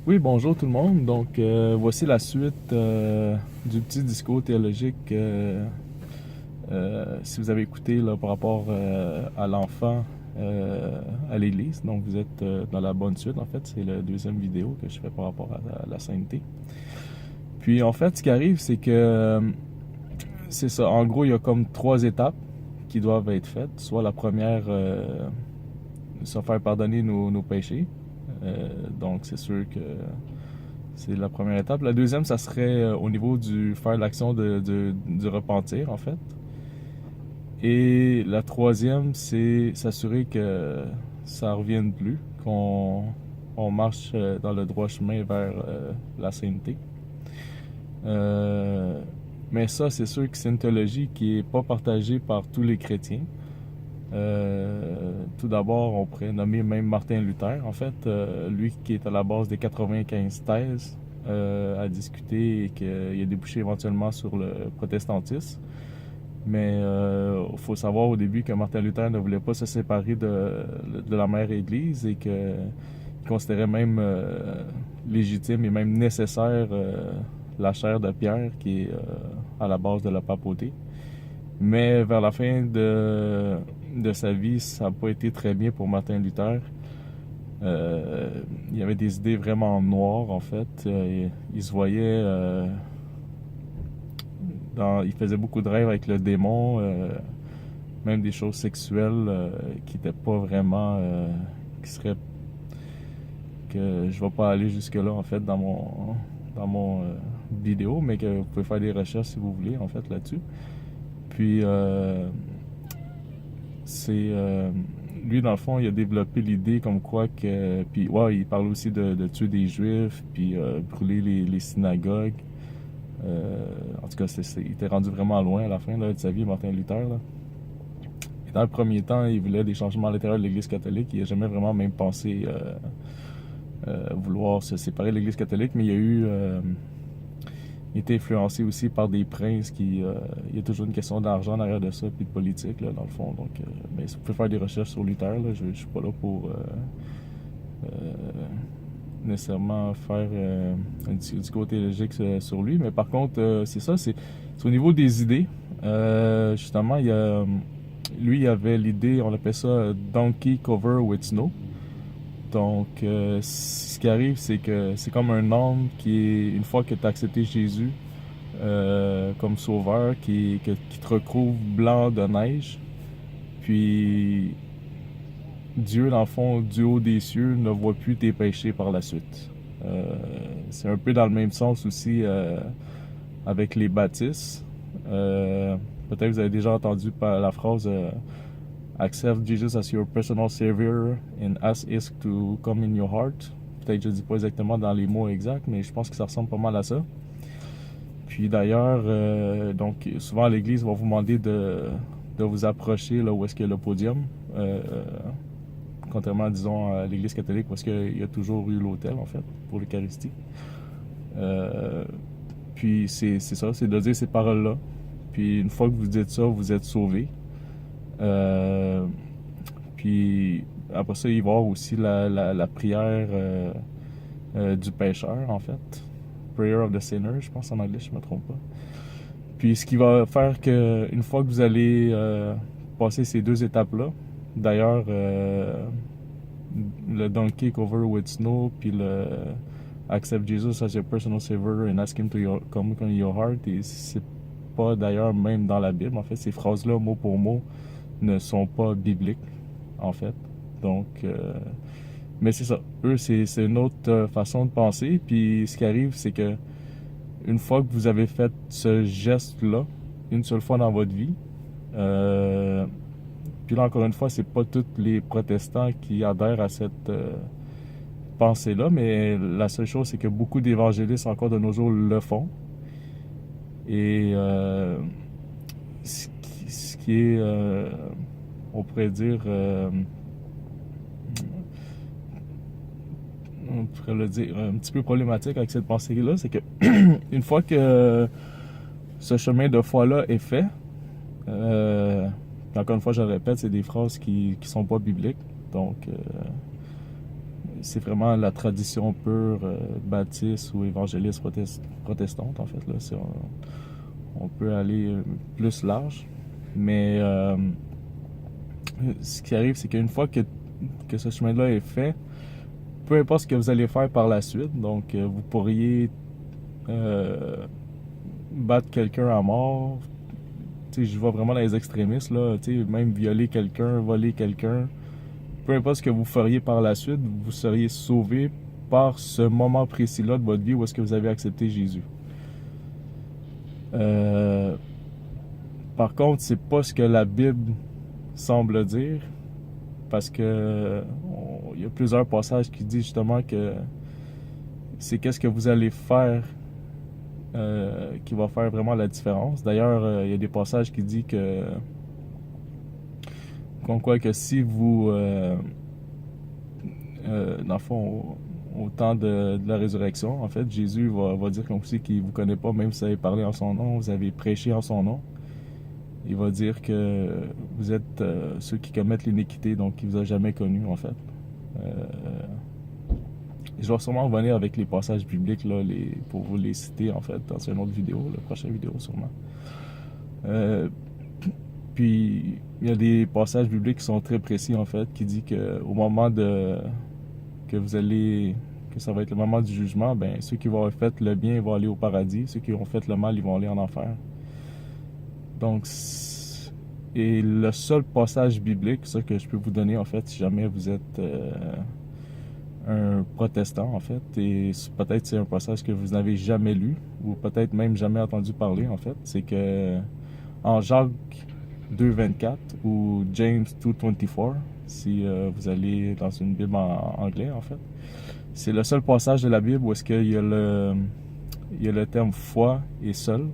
Oui, bonjour tout le monde. Donc, voici la suite du petit discours théologique. Si vous avez écouté là, par rapport à l'enfant à l'Église, donc vous êtes dans la bonne suite. En fait, c'est la deuxième vidéo que je fais par rapport à la sainteté. Puis, en fait, ce qui arrive, c'est que c'est ça. En gros, il y a comme trois étapes qui doivent être faites. Soit la première, se faire pardonner nos péchés. Donc, c'est sûr que c'est la première étape. La deuxième, ça serait au niveau du faire l'action du repentir, en fait. Et la troisième, c'est s'assurer que ça ne revienne plus, qu'on marche dans le droit chemin vers la sainteté. Euh, mais ça, c'est sûr que c'est une théologie qui n'est pas partagée par tous les chrétiens. Tout d'abord, on pourrait nommer même Martin Luther, en fait, lui qui est à la base des 95 thèses à discuter et qui a débouché éventuellement sur le protestantisme. Mais il faut savoir au début que Martin Luther ne voulait pas se séparer de la mère Église et qu'il considérait même légitime et même nécessaire la chair de Pierre qui est à la base de la papauté. Mais vers la fin de sa vie, ça n'a pas été très bien pour Martin Luther. Il avait des idées vraiment noires, en fait. Il se voyait il faisait beaucoup de rêves avec le démon, même des choses sexuelles qui n'étaient pas vraiment. Qui seraient. Que je vais pas aller jusque-là, en fait, dans mon vidéo, mais que vous pouvez faire des recherches si vous voulez, en fait, là-dessus. Puis, c'est lui dans le fond il a développé l'idée comme quoi que puis ouais il parle aussi de tuer des juifs puis brûler les synagogues. En tout cas il était rendu vraiment loin à la fin là, de sa vie Martin Luther là. Et dans le premier temps il voulait des changements à l'intérieur de l'Église catholique, il n'a jamais vraiment même pensé vouloir se séparer de l'Église catholique, mais il y a eu il était influencé aussi par des princes qui. Il y a toujours une question d'argent derrière de ça, puis de politique, là, dans le fond. Donc, ben, si vous pouvez faire des recherches sur Luther, là, je suis pas là pour nécessairement faire un discours théologique sur lui. Mais par contre, c'est ça, c'est au niveau des idées. Justement, lui, il avait l'idée, on appelle ça Donkey Cover with Snow. Donc, ce qui arrive, c'est que c'est comme un homme qui est, une fois que tu as accepté Jésus, comme sauveur qui te recouvre blanc de neige. Puis Dieu, dans le fond, du haut des cieux, ne voit plus tes péchés par la suite. C'est un peu dans le même sens aussi avec les baptismes. Peut-être que vous avez déjà entendu la phrase Accept Jesus as your personal savior and ask Him to come in your heart. Peut-être que je ne dis pas exactement dans les mots exacts, mais je pense que ça ressemble pas mal à ça. Puis d'ailleurs, donc souvent l'Église va vous demander de vous approcher là où est-ce qu'il y a le podium. Contrairement, disons, à l'Église catholique, parce qu'il y a toujours eu l'autel, en fait, pour l'Eucharistie. Euh, puis c'est ça, c'est de dire ces paroles-là. Puis une fois que vous dites ça, vous êtes sauvé. Euh, puis après ça, il va y avoir aussi la prière du pécheur, en fait. Prayer of the Sinner, je pense en anglais, je ne me trompe pas. Puis ce qui va faire que une fois que vous allez passer ces deux étapes-là, d'ailleurs, le Donkey Cover with Snow, puis le Accept Jesus as your personal savior and ask him to come in your heart, et c'est pas d'ailleurs même dans la Bible. En fait, ces phrases-là, mot pour mot, ne sont pas bibliques, en fait. Donc, mais c'est ça. Eux, c'est une autre façon de penser. Puis ce qui arrive, c'est que une fois que vous avez fait ce geste-là, une seule fois dans votre vie, puis là, encore une fois, c'est pas tous les protestants qui adhèrent à cette pensée-là, mais la seule chose, c'est que beaucoup d'évangélistes encore de nos jours le font. Et ce qui est, on pourrait dire, on pourrait le dire, un petit peu problématique avec cette pensée-là, c'est que une fois que ce chemin de foi-là est fait, encore une fois, je le répète, c'est des phrases qui sont pas bibliques. Donc, c'est vraiment la tradition pure baptiste ou évangéliste protestante, en fait. Là. On peut aller plus large. Mais ce qui arrive, c'est qu'une fois que ce chemin-là est fait, peu importe ce que vous allez faire par la suite, donc vous pourriez battre quelqu'un à mort. Tu sais, je vois vraiment dans les extrémistes, là, tu sais, même violer quelqu'un, voler quelqu'un. Peu importe ce que vous feriez par la suite, vous seriez sauvé par ce moment précis-là de votre vie où est-ce que vous avez accepté Jésus. Par contre, c'est pas ce que la Bible semble dire, parce que il y a plusieurs passages qui disent justement que c'est qu'est-ce que vous allez faire qui va faire vraiment la différence. D'ailleurs, il y a des passages qui disent que qu'on croit que si vous dans le fond au temps de la résurrection, en fait, Jésus va dire comme aussi qu'il ne vous connaît pas, même si vous avez parlé en son nom, vous avez prêché en son nom. Il va dire que vous êtes ceux qui commettent l'iniquité, donc il ne vous a jamais connu, en fait. Je vais sûrement revenir avec les passages bibliques là, pour vous les citer, en fait, dans une autre vidéo, la prochaine vidéo, sûrement. Puis, il y a des passages bibliques qui sont très précis, en fait, qui disent qu'au moment que ça va être le moment du jugement, ben ceux qui vont avoir fait le bien vont aller au paradis, ceux qui ont fait le mal, ils vont aller en enfer. Donc, et le seul passage biblique, ça que je peux vous donner, en fait, si jamais vous êtes un protestant, en fait, et peut-être c'est un passage que vous n'avez jamais lu, ou peut-être même jamais entendu parler, en fait, c'est que en Jacques 2.24 ou James 2.24, si vous allez dans une Bible en anglais, en fait, c'est le seul passage de la Bible où est-ce qu'il y a le terme foi et seul,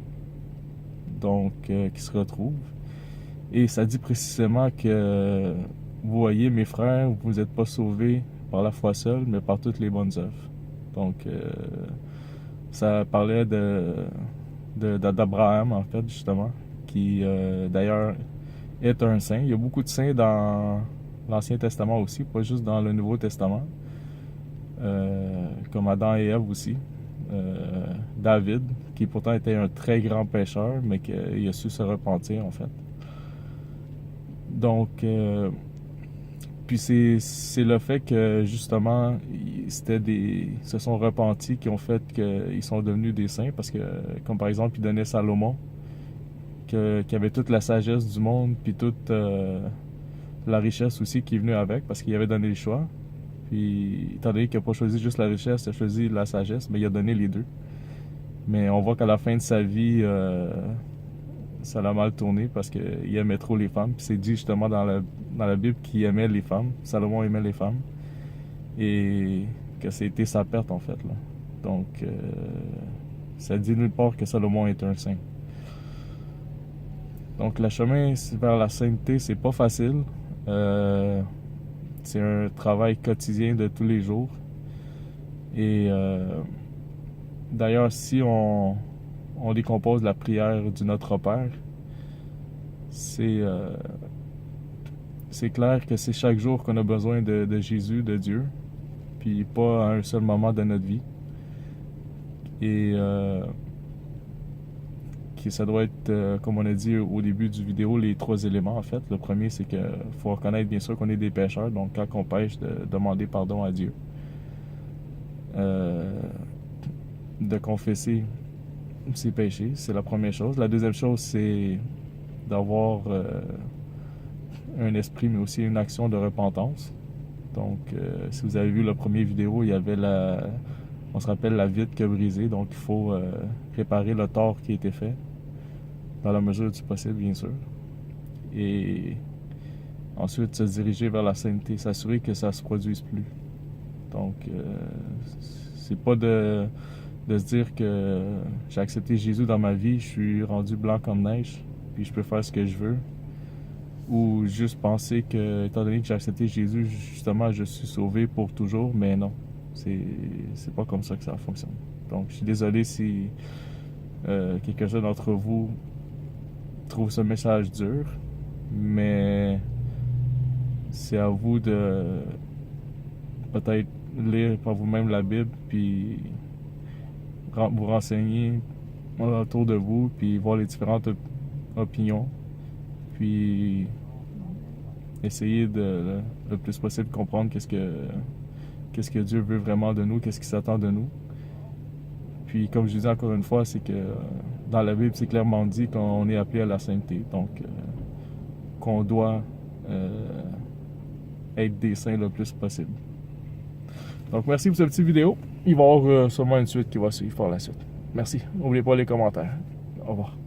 donc qui se retrouve. Et ça dit précisément que vous voyez, mes frères, vous n'êtes pas sauvés par la foi seule, mais par toutes les bonnes œuvres. Donc, ça parlait d'Abraham, en fait, justement, qui d'ailleurs est un saint. Il y a beaucoup de saints dans l'Ancien Testament aussi, pas juste dans le Nouveau Testament. Comme Adam et Ève aussi. David, qui pourtant était un très grand pécheur, mais qui a su se repentir, en fait. Donc, puis c'est le fait que, justement, se sont repentis qui ont fait qu'ils sont devenus des saints, parce que, comme par exemple, il donnait Salomon, qui avait toute la sagesse du monde, puis toute la richesse aussi qui est venue avec, parce qu'il avait donné le choix. Puis, étant donné qu'il n'a pas choisi juste la richesse, il a choisi la sagesse, mais il a donné les deux. Mais on voit qu'à la fin de sa vie, ça l'a mal tourné parce qu'il aimait trop les femmes. Puis c'est dit justement dans la Bible qu'il aimait les femmes. Salomon aimait les femmes. Et que c'était sa perte, en fait. Là. Donc, ça dit nulle part que Salomon est un saint. Donc, le chemin vers la sainteté, c'est pas facile. C'est un travail quotidien de tous les jours. Et d'ailleurs, si on décompose la prière du Notre Père, c'est clair que c'est chaque jour qu'on a besoin de Jésus, de Dieu, puis pas à un seul moment de notre vie. Et que ça doit être, comme on a dit au début du vidéo, les 3 éléments en fait. Le premier, c'est qu'il faut reconnaître bien sûr qu'on est des pécheurs, donc quand on pêche, de demander pardon à Dieu. De confesser ses péchés, c'est la première chose. La deuxième chose, c'est d'avoir un esprit, mais aussi une action de repentance. Donc, si vous avez vu la première vidéo, il y avait on se rappelle la vitre qui a brisé, donc il faut réparer le tort qui a été fait, dans la mesure du possible, bien sûr. Et ensuite, se diriger vers la sainteté, s'assurer que ça ne se produise plus. Donc, c'est pas de se dire que j'ai accepté Jésus dans ma vie, je suis rendu blanc comme neige, puis je peux faire ce que je veux. Ou juste penser que, étant donné que j'ai accepté Jésus, justement, je suis sauvé pour toujours, mais non. C'est pas comme ça que ça fonctionne. Donc, je suis désolé si quelques-uns d'entre vous trouvent ce message dur, mais c'est à vous de peut-être lire par vous-même la Bible, puis vous renseigner autour de vous, puis voir les différentes opinions, puis essayer de le plus possible comprendre qu'est-ce que Dieu veut vraiment de nous, qu'est-ce qu'il s'attend de nous. Puis comme je vous dis encore une fois, c'est que dans la Bible, c'est clairement dit qu'on est appelé à la sainteté, donc qu'on doit être des saints le plus possible. Donc merci pour cette petite vidéo. Il va y avoir sûrement une suite qui va suivre par la suite. Merci. N'oubliez pas les commentaires. Au revoir.